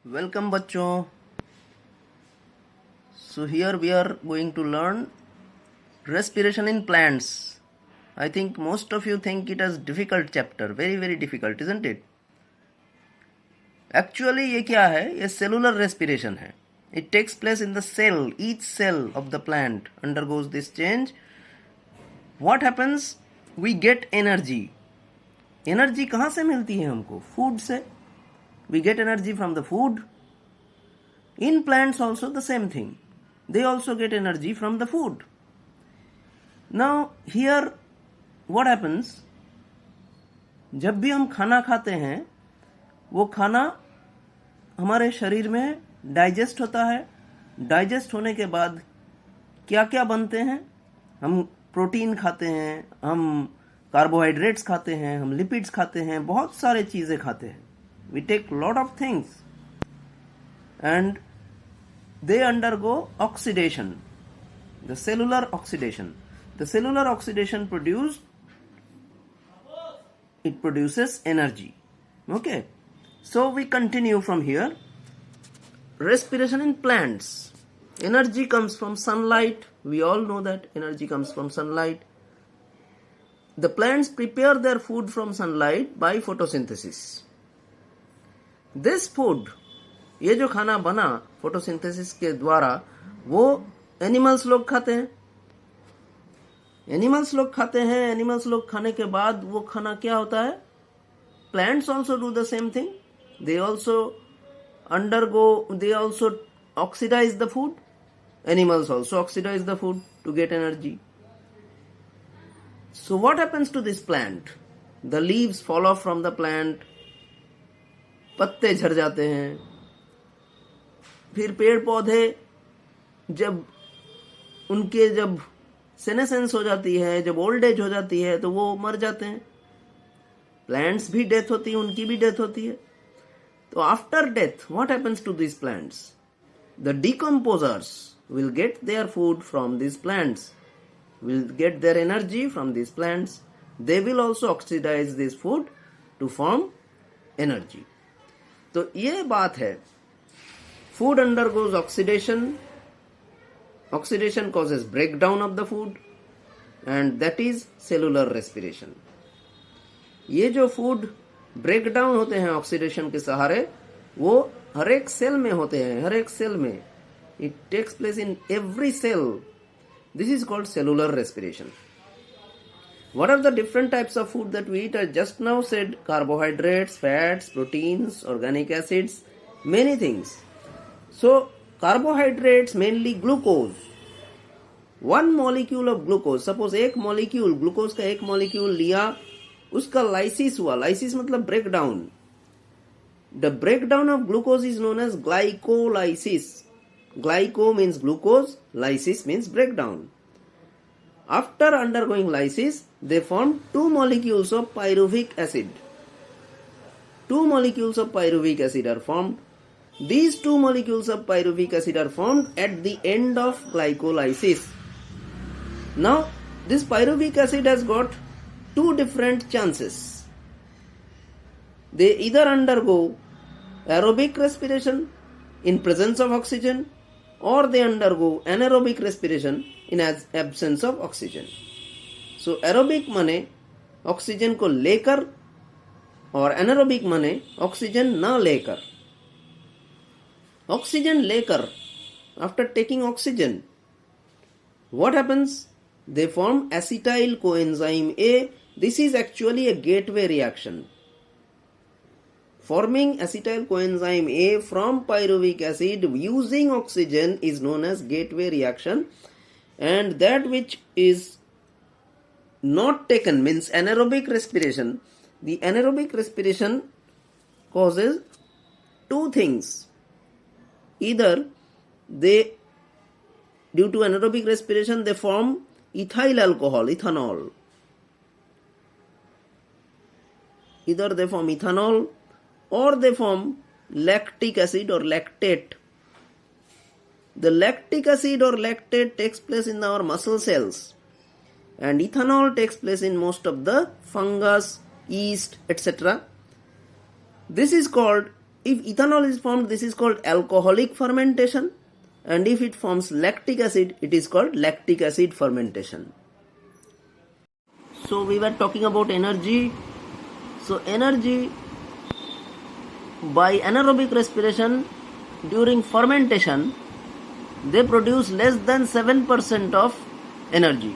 Welcome बच्चों. So here we are going to learn respiration in plants. I think most of you think it as difficult chapter, very difficult, isn't it? Actually ये क्या है? ये cellular respiration है. It takes place in the cell. Each cell of the plant undergoes this change. What happens? We get energy. Energy कहाँ से मिलती है हमको? Food से. We get energy from the food. In plants also the same thing. They also get energy from the food. Now here what happens? जब भी हम खाना खाते हैं वो खाना हमारे शरीर में डाइजेस्ट होता है. डाइजेस्ट होने के बाद क्या क्या बनते हैं? हम प्रोटीन खाते हैं, हम कार्बोहाइड्रेट्स खाते हैं, हम लिपिड्स खाते हैं, बहुत सारे चीज़ें खाते हैं. We take lot of things and they undergo oxidation, the cellular oxidation. The cellular oxidation produces energy. Okay, so we continue from here. Respiration in plants. Energy comes from sunlight. We all know that energy comes from sunlight. The plants prepare their food from sunlight by photosynthesis. This food, ये जो खाना बना photosynthesis के द्वारा, वो animals लोग खाते हैं. एनिमल्स लोग खाने के बाद वो खाना क्या होता है? Plants also do the same thing. They also oxidise the food. Animals also oxidise the food to get energy. So what happens to this plant? The leaves fall off from the plant. पत्ते झड़ जाते हैं. फिर पेड़ पौधे जब senescence हो जाती है, जब ओल्ड एज हो जाती है, तो वो मर जाते हैं. प्लांट्स भी डेथ होती है, उनकी भी डेथ होती है. तो after death what happens to this plants? The decomposers will get their food from this plants, will get their energy from these plants. They will also oxidize this food to form energy. तो ये बात है. Food undergoes oxidation. Oxidation causes breakdown of the food, and that is cellular respiration. ये जो food breakdown होते हैं oxidation के सहारे, वो हर एक सेल में होते हैं, हर एक सेल में. It takes place in every cell. This is called cellular respiration. What are the different types of food that we eat? I just now said carbohydrates, fats, proteins, organic acids, many things. So carbohydrates, mainly glucose. One molecule of glucose, suppose एक molecule, glucose का एक molecule लिया, उसका lysis हुआ. Lysis मतलब breakdown. The breakdown of glucose is known as glycolysis. Glyco means glucose, lysis means breakdown. After undergoing lysis, they form two molecules of pyruvic acid. Two molecules of pyruvic acid are formed. These two molecules of pyruvic acid are formed at the end of glycolysis. Now, this pyruvic acid has got two different chances. They either undergo aerobic respiration in presence of oxygen, or they undergo anaerobic respiration in absence of oxygen. So aerobic माने oxygen को लेकर और anaerobic माने oxygen ना लेकर. Oxygen लेकर, after taking oxygen, what happens? They form acetyl coenzyme A. This is actually a gateway reaction. Forming acetyl coenzyme A from pyruvic acid using oxygen is known as gateway reaction, and that which is not taken means anaerobic respiration. The anaerobic respiration causes two things. Either due to anaerobic respiration they form ethyl alcohol, ethanol. Either they form ethanol or they form lactic acid or lactate. The lactic acid or lactate takes place in our muscle cells, and ethanol takes place in most of the fungus, yeast, etc. This is called If ethanol is formed, this is called alcoholic fermentation, and if it forms lactic acid, it is called lactic acid fermentation. So we were talking about energy. So energy by anaerobic respiration during fermentation, they produce less than 7% of energy.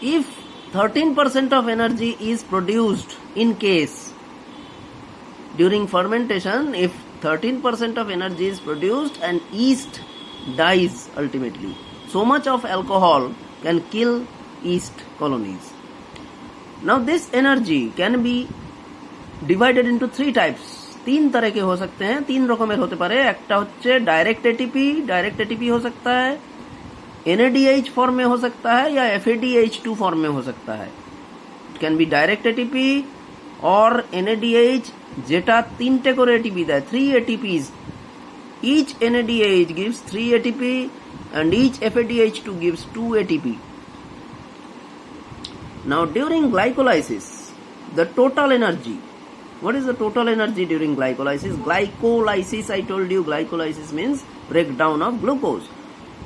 If 13% of energy is produced in case during fermentation, if 13% of energy is produced and yeast dies ultimately, so much of alcohol can kill yeast colonies. Now this energy can be divided into three types. तीन तरह के हो सकते हैं, तीन रकमेर होते पारे। একটা হচ্ছে डायरेक्ट एटीपी हो सकता है, NADH फॉर्म में हो सकता है, या FADH2 फॉर्म में हो सकता है। It can be direct ATP और NADH যেটা তিনটে করে এটিপি দেয়, 3 ATPs. Each NADH gives 3 ATP and each FADH2 gives 2 ATP. Now during glycolysis, the total energy, what is the total energy during glycolysis? Glycolysis, I told you, glycolysis means breakdown of glucose.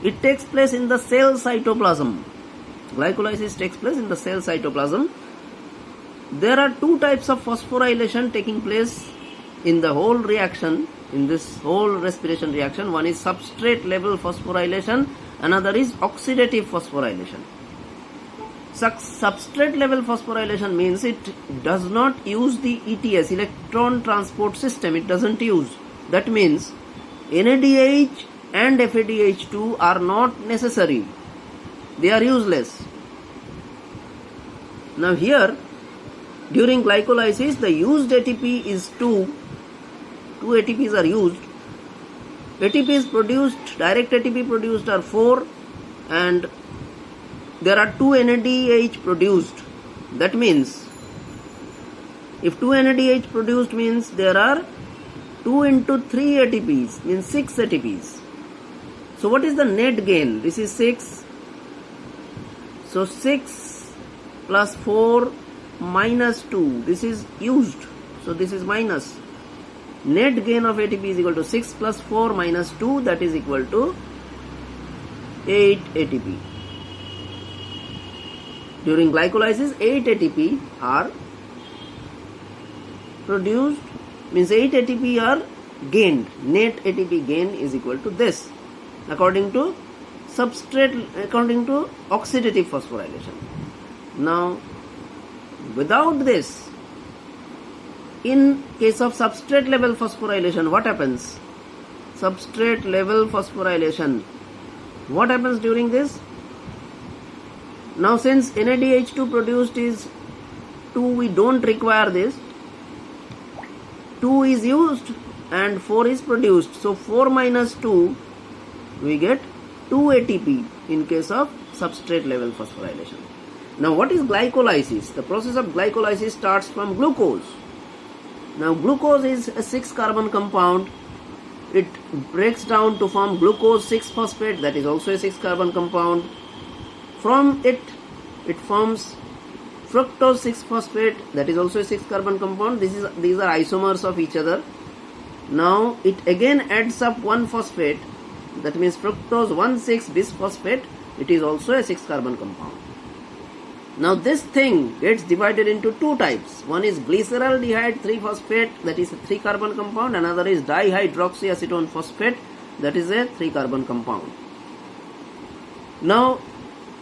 It takes place in the cell cytoplasm. Glycolysis takes place in the cell cytoplasm. There are two types of phosphorylation taking place in the whole reaction, in this whole respiration reaction. One is substrate level phosphorylation, another is oxidative phosphorylation. Substrate level phosphorylation means it does not use the ETS, electron transport system. It doesn't use. That means NADH and FADH2 are not necessary. They are useless. Now here, during glycolysis, the used ATP is 2. 2 ATPs are used. ATPs produced, direct ATP produced are 4, and there are 2 NADH produced. That means, if 2 NADH produced means there are 2 into 3 ATPs, means 6 ATPs. So what is the net gain? This is 6. So 6 plus 4 minus 2. This is used. So this is minus. Net gain of ATP is equal to 6 plus 4 minus 2, that is equal to 8 ATP. During glycolysis, 8 ATP are produced, means 8 ATP are gained. Net ATP gain is equal to this, according to oxidative phosphorylation. Now, without this, in case of substrate level phosphorylation, what happens? Substrate level phosphorylation. What happens during this? Now since NADH2 produced is 2, we don't require this. 2 is used and 4 is produced. So 4 minus 2, we get 2 ATP in case of substrate level phosphorylation. Now what is glycolysis? The process of glycolysis starts from glucose. Now glucose is a 6-carbon compound. It breaks down to form glucose 6-phosphate, that is also a 6-carbon compound. From it forms fructose 6-phosphate, that is also a 6-carbon compound. These are isomers of each other. Now it again adds up 1 phosphate, that means fructose 1,6-bisphosphate. It is also a 6-carbon compound. Now this thing gets divided into two types. One is glyceraldehyde 3-phosphate, that is a 3-carbon compound. Another is dihydroxyacetone phosphate, that is a 3-carbon compound. Now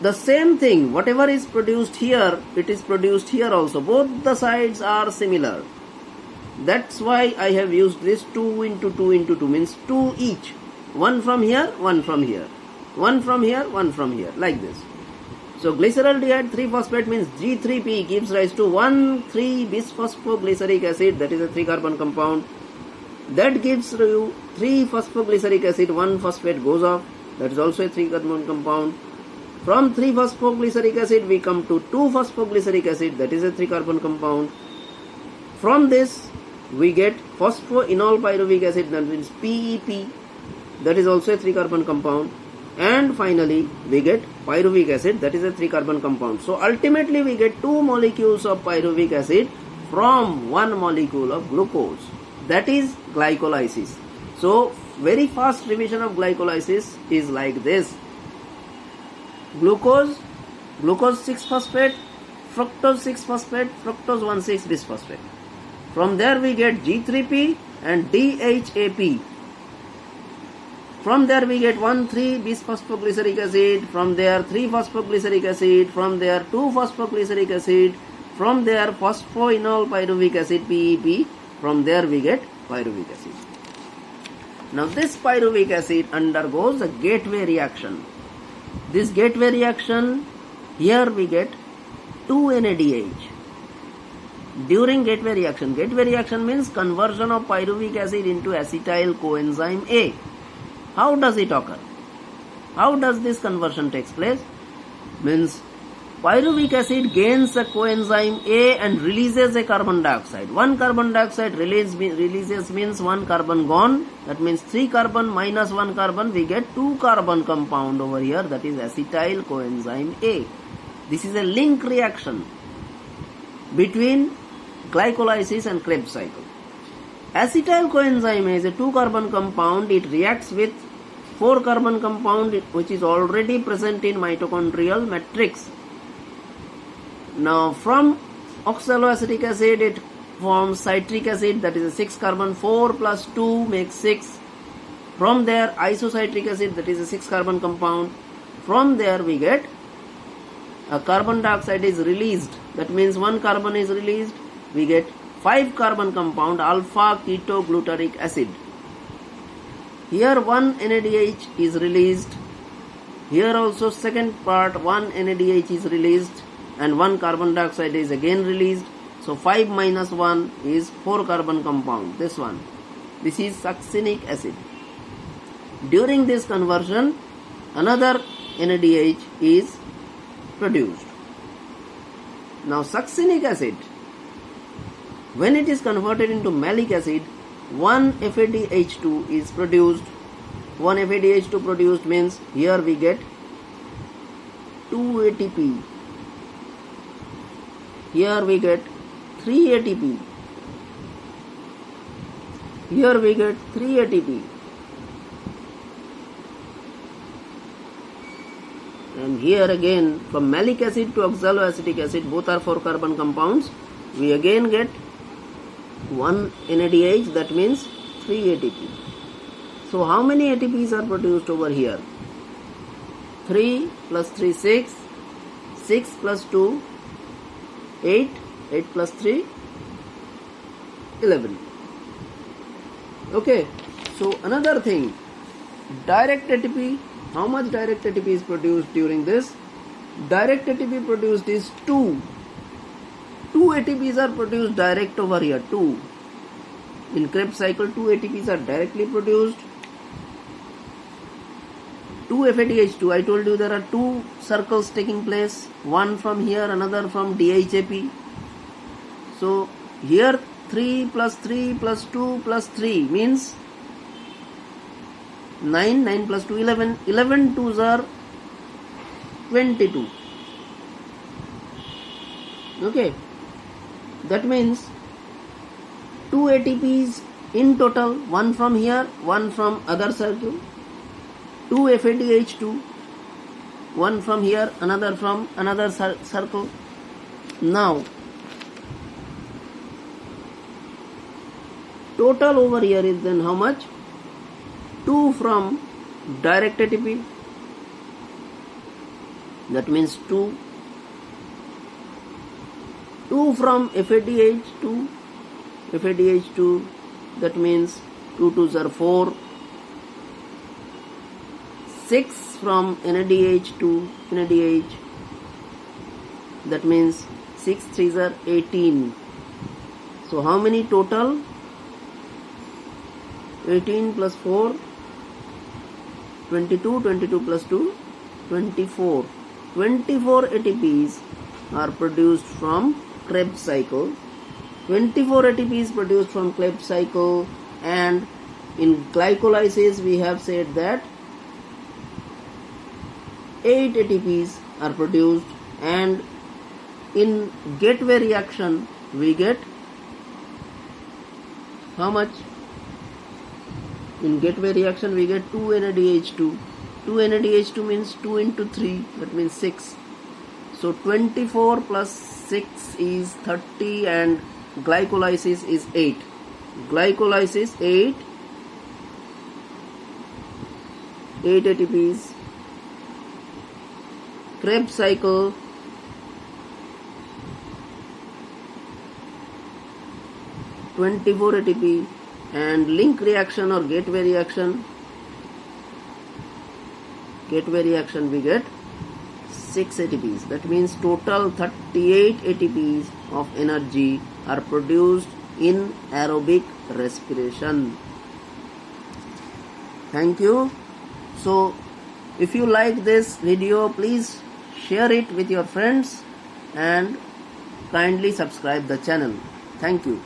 the same thing, whatever is produced here, it is produced here also. Both the sides are similar. That's why I have used this 2 into 2 into 2, means 2 each. One from here, one from here. One from here, one from here, like this. So glyceraldehyde 3-phosphate means G3P gives rise to 1,3-bisphosphoglyceric acid, that is a 3-carbon compound. That gives you 3-phosphoglyceric acid, 1 phosphate goes off, that is also a 3-carbon compound. From 3-phosphoglyceric acid we come to 2-phosphoglyceric acid, that is a 3-carbon compound. From this we get phosphoenol pyruvic acid, that means PEP, that is also a 3-carbon compound. And finally we get pyruvic acid, that is a 3-carbon compound. So ultimately we get 2 molecules of pyruvic acid from one molecule of glucose. That is glycolysis. So very fast revision of glycolysis is like this. Glucose 6-phosphate, fructose 6-phosphate, fructose 1,6-bisphosphate. From there we get G3P and DHAP. From there we get 1,3-bisphosphoglyceric acid. From there 3-phosphoglyceric acid. From there 2-phosphoglyceric acid. From there phosphoenol pyruvic acid, PEP. From there we get pyruvic acid. Now this pyruvic acid undergoes a gateway reaction. This gateway reaction, here we get 2-NADH. During gateway reaction means conversion of pyruvic acid into acetyl coenzyme A. How does it occur? How does this conversion takes place? Means pyruvic acid gains a coenzyme A and releases a carbon dioxide. One carbon dioxide releases means one carbon gone. That means 3 carbon minus 1 carbon, we get 2 carbon compound over here, that is acetyl coenzyme A. This is a link reaction between glycolysis and Krebs cycle. Acetyl coenzyme A is a 2 carbon compound. It reacts with 4 carbon compound which is already present in mitochondrial matrix. Now from oxaloacetic acid it forms citric acid, that is a 6 carbon, 4 plus 2 makes 6. From there isocitric acid, that is a 6 carbon compound. From there we get a carbon dioxide is released, that means 1 carbon is released. We get 5 carbon compound alpha ketoglutaric acid. Here 1 NADH is released. Here also second part 1 NADH is released and 1 carbon dioxide is again released. So 5 minus 1 is 4 carbon compound. This one. This is succinic acid. During this conversion, another NADH is produced. Now succinic acid, when it is converted into malic acid, 1 FADH2 is produced. 1 FADH2 produced means here we get 2 ATP. Here we get 3 ATP. Here we get 3 ATP. And here again from malic acid to oxaloacetic acid, both are 4 carbon compounds. We again get 1 NADH, that means 3 ATP. So how many ATPs are produced over here? 3 plus 3 6, 6 plus 2 8, 8 plus 3 11. Okay, so another thing, direct ATP. How much direct ATP is produced during this? Direct ATP produced is 2. 2 ATPs are produced direct over here, 2. In Krebs cycle, 2 ATPs are directly produced. 2 FADH2, I told you there are 2 circles taking place. One from here, another from DHAP. So here 3 plus 3 plus 2 plus 3 means 9, 9 plus 2, 11. 11 twos are 22. Okay. That means 2 ATPs in total, one from here, one from other circle. 2 FADH2, one from here, another from another circle. Now, total over here is then how much? 2 from direct ATP, that means 2. 2 from FADH2, that means 2 twos are 4. 6 from NADH, that means 6 threes are 18. So how many total? 18 plus 4, 22, 22 plus 2, 24. 24 ATPs are produced from Krebs cycle. 24 ATPs produced from Krebs cycle, and in glycolysis we have said that 8 ATPs are produced, and in gateway reaction we get How much? In gateway reaction we get 2 NaDH2. 2 NaDH2 means 2 into 3, that means 6. So 24 plus 6 is 30 and glycolysis is 8. Glycolysis 8 ATPs. Krebs cycle 24 ATP, and link reaction or gateway reaction we get 6 ATPs. That means total 38 ATPs of energy are produced in aerobic respiration. Thank you. So if you like this video, please share it with your friends and kindly subscribe the channel. Thank you.